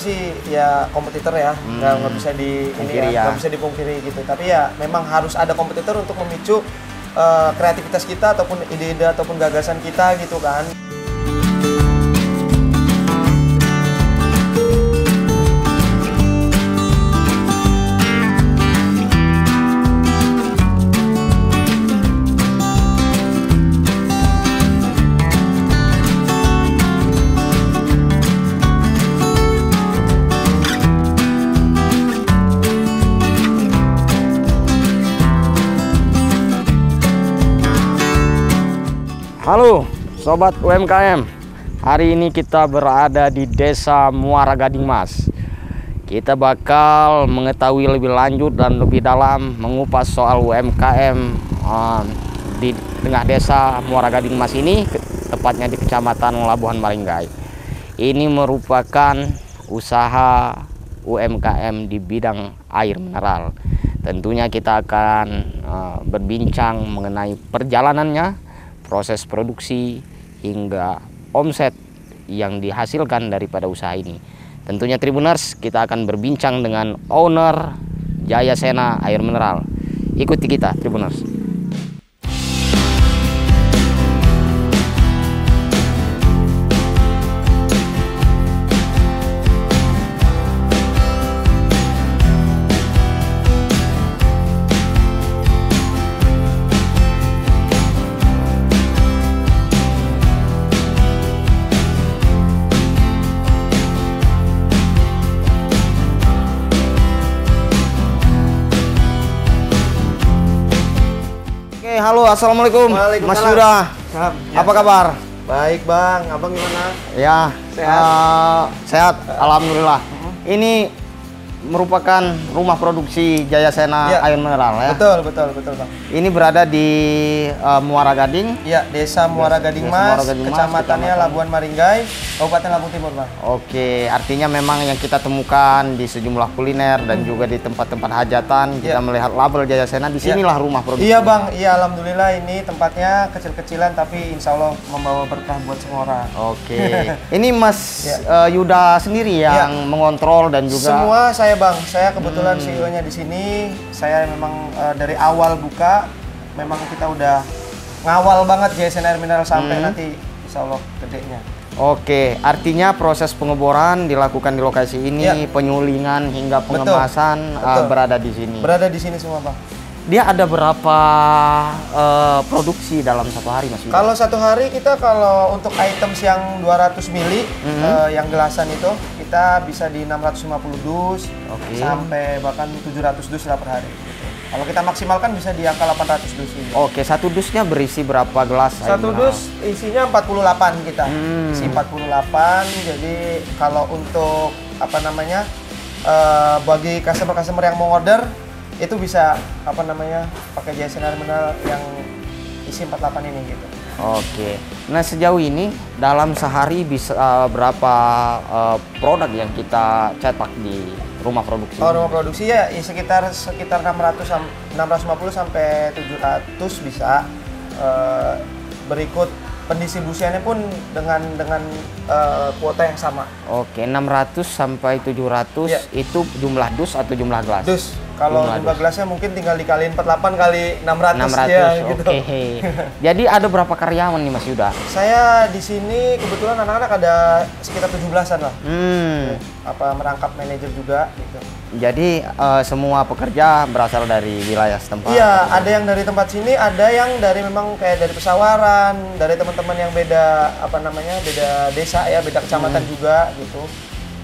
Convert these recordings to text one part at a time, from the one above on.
sih ya kompetitor ya, nggak bisa nggak bisa dipungkiri gitu. Tapi ya memang harus ada kompetitor untuk memicu kreativitas kita ataupun ide-ide ataupun gagasan kita gitu kan. Halo Sobat UMKM, hari ini kita berada di Desa Muara Gading Mas. Kita bakal mengetahui lebih lanjut dan lebih dalam mengupas soal UMKM di tengah Desa Muara Gading Mas ini, tepatnya di Kecamatan Labuhan Maringgai. Ini merupakan usaha UMKM di bidang air mineral. Tentunya kita akan berbincang mengenai perjalanannya, proses produksi hingga omset yang dihasilkan daripada usaha ini. Tentunya Tribuners, kita akan berbincang dengan owner Jaya Sena Air Mineral. Ikuti kita Tribuners. Halo, assalamualaikum, Mas Yuda. Apa kabar? Baik bang, abang gimana? Ya, sehat, alhamdulillah. Ini merupakan rumah produksi Jaya Sena Air Mineral ya. Betul bang. Ini berada di Muara Gading. Ya, Desa Muara Gading Mas, kecamatannya Labuhan Maringgai, Kabupaten Lampung Timur bang. Oke, artinya memang yang kita temukan di sejumlah kuliner dan juga di tempat-tempat hajatan, kita melihat label Jaya Sena. Di sinilah rumah produksi. Iya bang, iya alhamdulillah ini tempatnya kecil-kecilan tapi insya Allah membawa berkah buat semua orang. Oke, ini Mas Yuda sendiri yang mengontrol dan juga semua saya bang, saya kebetulan CEO-nya di sini. Saya memang dari awal buka, memang kita udah ngawal banget Jaya Sena Air Mineral sampai nanti insya Allah gedenya. Oke, artinya proses pengeboran dilakukan di lokasi ini, penyulingan hingga pengemasan berada di sini. Berada di sini semua bang. Dia ada berapa produksi dalam satu hari Mas Yuda? Kalau satu hari kita kalau untuk items yang 200 mili, yang gelasan itu kita bisa di 650 dus sampai bahkan 700 dus lah per hari. Gitu. Kalau kita maksimalkan bisa di angka 800 dus. Gitu. Oke, satu dusnya berisi berapa gelas? Satu dus isinya 48 kita. Isi 48. Jadi kalau untuk apa namanya bagi customer yang mau order itu bisa apa namanya pakai Jaya Sena Air Mineral yang isi 48 ini gitu. Oke. Nah, sejauh ini dalam sehari bisa berapa produk yang kita cetak di rumah produksi? Oh, rumah produksi ya sekitar 650 sampai 700 bisa. Berikut pendistribusiannya pun dengan kuota yang sama. Oke, 600 sampai 700 itu jumlah dus atau jumlah gelas? Dus. Kalau jumlah gelasnya mungkin tinggal dikaliin 48 kali 600 ya gitu. Oke. Jadi ada berapa karyawan nih Mas Yuda? Saya di sini kebetulan anak-anak ada sekitar 17-an lah. Apa merangkap manajer juga gitu. Jadi semua pekerja berasal dari wilayah setempat? Iya, ada yang dari tempat sini, ada yang dari memang kayak dari Pesawaran, dari teman-teman yang beda apa namanya, beda desa ya, beda kecamatan juga gitu.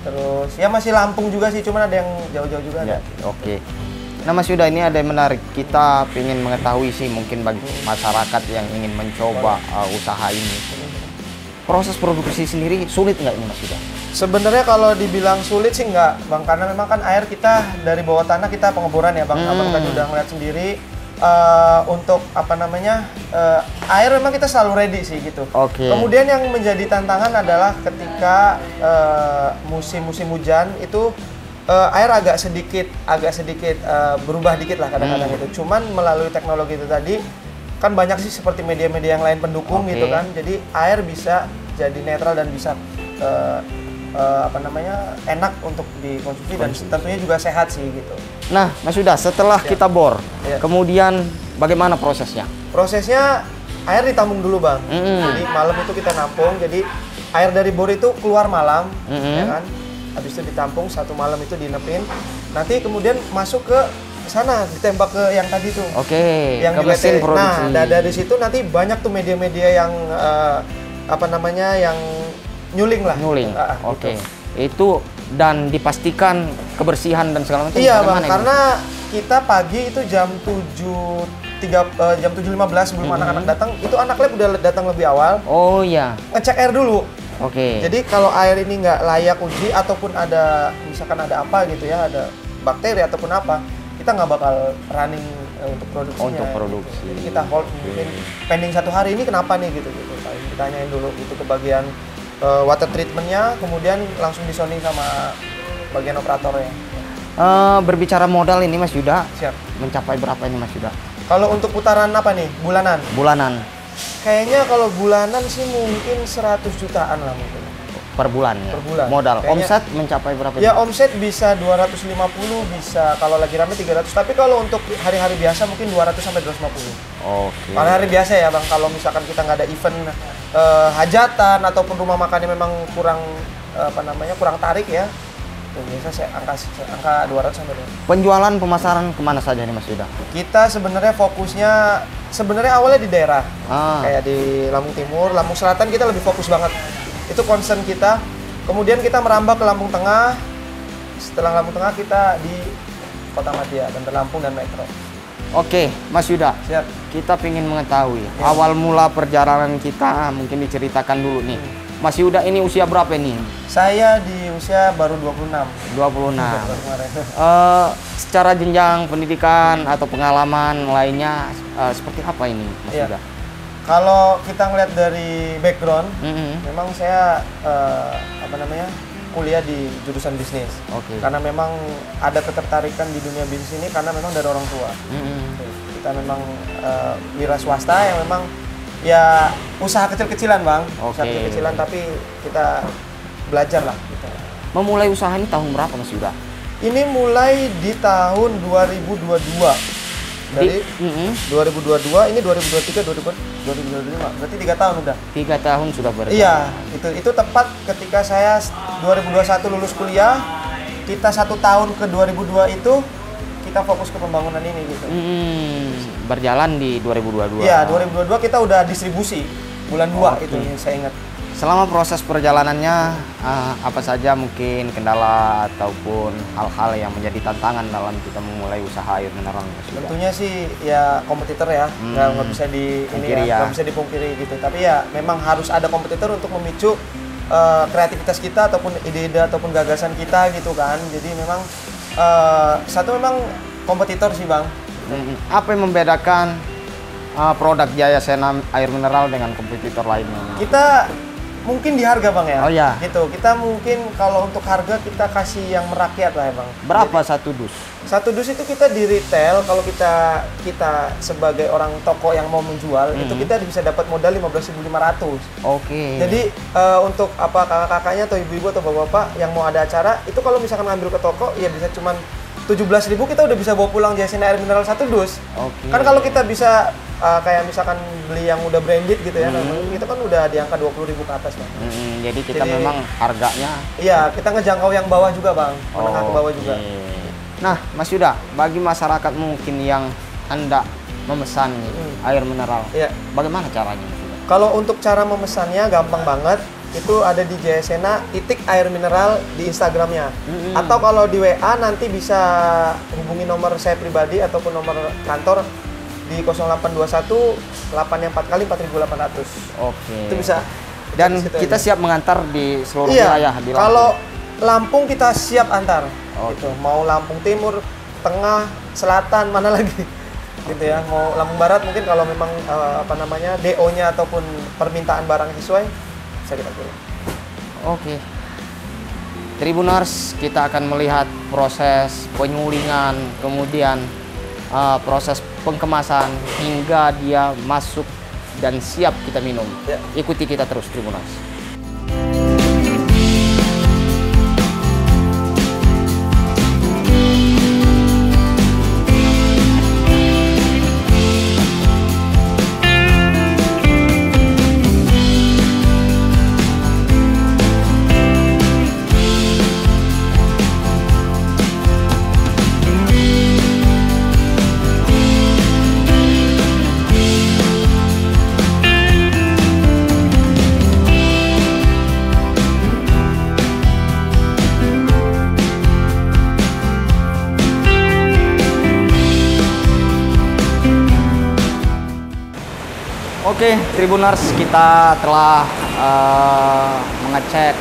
Terus ya masih Lampung juga sih, cuman ada yang jauh-jauh juga ada. Oke. Nah Mas Yuda, ini ada yang menarik, kita ingin mengetahui sih mungkin bagi masyarakat yang ingin mencoba usaha ini. Proses produksi sendiri sulit nggak ini Mas Yuda? Sebenarnya kalau dibilang sulit sih enggak Bang, karena memang kan air kita dari bawah tanah kita pengeboran ya Bang. Abang tadi udah ngeliat sendiri. Untuk apa namanya air memang kita selalu ready sih gitu. Kemudian yang menjadi tantangan adalah ketika musim-musim hujan itu air agak sedikit berubah dikit lah kadang-kadang itu. Cuman melalui teknologi itu tadi kan banyak sih seperti media-media yang lain pendukung gitu kan. Jadi air bisa jadi netral dan bisa apa namanya enak untuk dikonsumsi dan tentunya juga sehat sih gitu. Nah, Mas Yuda, setelah kita bor, kemudian bagaimana prosesnya? Prosesnya air ditampung dulu bang. Jadi malam itu kita nampung. Jadi air dari bor itu keluar malam, ya kan? Habis itu ditampung 1 malam itu dinepin. Nanti kemudian masuk ke sana, ditembak ke yang tadi tuh. Oke. Yang ke mesin produksi. Nah, dari situ nanti banyak tuh media-media yang apa namanya yang nyuling lah. Nyuling. Oke. Gitu. Itu dan dipastikan kebersihan dan segala macam. Iya bang, karena kita pagi itu jam 7.15 sebelum anak-anak datang, itu anak lab udah datang lebih awal. Oh iya. Ngecek air dulu. Oke. Jadi kalau air ini nggak layak uji ataupun ada misalkan ada apa gitu ya, ada bakteri ataupun apa, kita nggak bakal running untuk produksinya. Untuk produksi. Jadi kita hold mungkin pending 1 hari ini kenapa nih gitu. Ditanyain dulu gitu ke bagian water treatmentnya, kemudian langsung disounding sama bagian operatornya. Berbicara modal ini Mas Yuda, Siap. mencapai berapa ini Mas Yuda? Kalau untuk putaran apa nih? Bulanan? Bulanan. Kayaknya kalau bulanan sih mungkin 100 jutaan lah mungkin. Per bulan ya? Per bulan. Modal. Kayaknya, omset mencapai berapa? Ya omset bisa 250, bisa kalau lagi rame 300. Tapi kalau untuk hari-hari biasa mungkin 200 sampai 250. Oke. Pada hari biasa ya bang, kalau misalkan kita nggak ada event hajatan ataupun rumah makannya memang kurang apa namanya kurang tarik ya, biasa saya angka 200 sampai 200. Penjualan pemasaran kemana saja nih Mas Yuda? Kita sebenarnya fokusnya awalnya di daerah, kayak di Lampung Timur, Lampung Selatan kita lebih fokus banget. Itu concern kita. Kemudian kita merambah ke Lampung Tengah. Setelah Lampung Tengah kita di Kota Madia, Bandar Lampung dan Metro. Oke, Mas Yuda. Siap. Kita ingin mengetahui awal mula perjalanan kita, mungkin diceritakan dulu nih. Mas Yuda ini usia berapa nih? Saya di usia baru 26. 26. Secara jenjang pendidikan atau pengalaman lainnya seperti apa ini Mas Yuda? Kalau kita ngeliat dari background, memang saya apa namanya kuliah di jurusan bisnis. Karena memang ada ketertarikan di dunia bisnis ini karena memang dari orang tua. Kita memang wira swasta yang memang ya usaha kecil-kecilan bang, usaha kecil-kecilan tapi kita belajar lah. Gitu. Memulai usaha ini tahun berapa Mas Yuda? Ini mulai di tahun 2022. Dari 2022, ini 2023, 2025, berarti 3 tahun udah. 3 tahun sudah berjalan. Iya, itu tepat ketika saya 2021 lulus kuliah, kita 1 tahun ke 2002 itu kita fokus ke pembangunan ini gitu. Berjalan di 2022. Iya, 2022 kita udah distribusi bulan 2 itu yang saya ingat. Selama proses perjalanannya apa saja mungkin kendala ataupun hal-hal yang menjadi tantangan dalam kita memulai usaha air mineral? Tentunya sih ya kompetitor ya, nggak bisa nggak bisa dipungkiri gitu. Tapi ya memang harus ada kompetitor untuk memicu kreativitas kita ataupun ide-ide ataupun gagasan kita gitu kan. Jadi memang satu memang kompetitor sih bang. Apa yang membedakan produk Jaya Sena air mineral dengan kompetitor lainnya? Kita mungkin di harga bang ya. Oh ya. Gitu. Kita mungkin kalau untuk harga kita kasih yang merakyat lah ya bang. Berapa satu dus? Satu dus itu kita di retail kalau kita sebagai orang toko yang mau menjual itu kita bisa dapat modal 15.500. Jadi untuk apa kakak-kakaknya atau ibu-ibu atau bapak-bapak yang mau ada acara itu kalau misalkan ngambil ke toko ya bisa cuman 17.000 kita udah bisa bawa pulang Jaya Sena air mineral 1 dus. Kan kalau kita bisa kayak misalkan beli yang udah branded gitu ya, itu kan udah di angka 20.000 ke atas bang. Jadi kita memang harganya. Iya, kita ngejangkau yang bawah juga bang, menengah ke bawah juga. Nah, Mas Yuda, bagi masyarakat mungkin yang hendak memesan air mineral, bagaimana caranya Mas Yuda? Kalau untuk cara memesannya gampang banget. Itu ada di Jaya Sena _air mineral di Instagramnya. Atau kalau di WA nanti bisa hubungi nomor saya pribadi ataupun nomor kantor di 0821 8 yang 4 kali 4.800. Itu bisa. Dan kita siap mengantar di seluruh wilayah di Lampung. Kalau Lampung kita siap antar. Gitu. Mau Lampung Timur, Tengah, Selatan, mana lagi? Gitu ya. Mau Lampung Barat mungkin kalau memang apa namanya DO-nya ataupun permintaan barang sesuai bisa kita kirim. Tribuners, kita akan melihat proses penyulingan, kemudian proses pengkemasan hingga dia masuk dan siap kita minum. Ikuti kita terus Tribuners. Oke, Tribuners, kita telah mengecek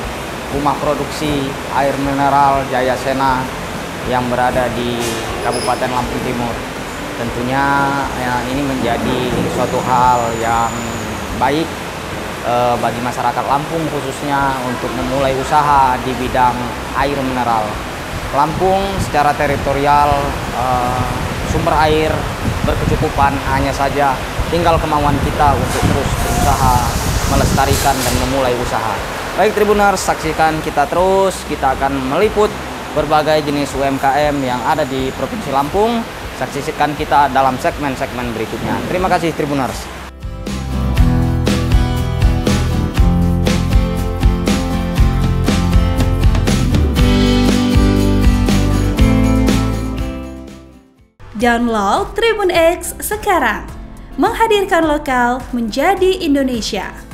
rumah produksi air mineral Jaya Sena yang berada di Kabupaten Lampung Timur. Tentunya ini menjadi suatu hal yang baik bagi masyarakat Lampung, khususnya untuk memulai usaha di bidang air mineral. Lampung secara teritorial sumber air berkecukupan, hanya saja tinggal kemauan kita untuk terus berusaha melestarikan dan memulai usaha. Baik Tribuners, saksikan kita terus, kita akan meliput berbagai jenis UMKM yang ada di Provinsi Lampung. Saksikan kita dalam segmen-segmen berikutnya. Terima kasih Tribuners. Download Tribun X sekarang, menghadirkan lokal menjadi Indonesia.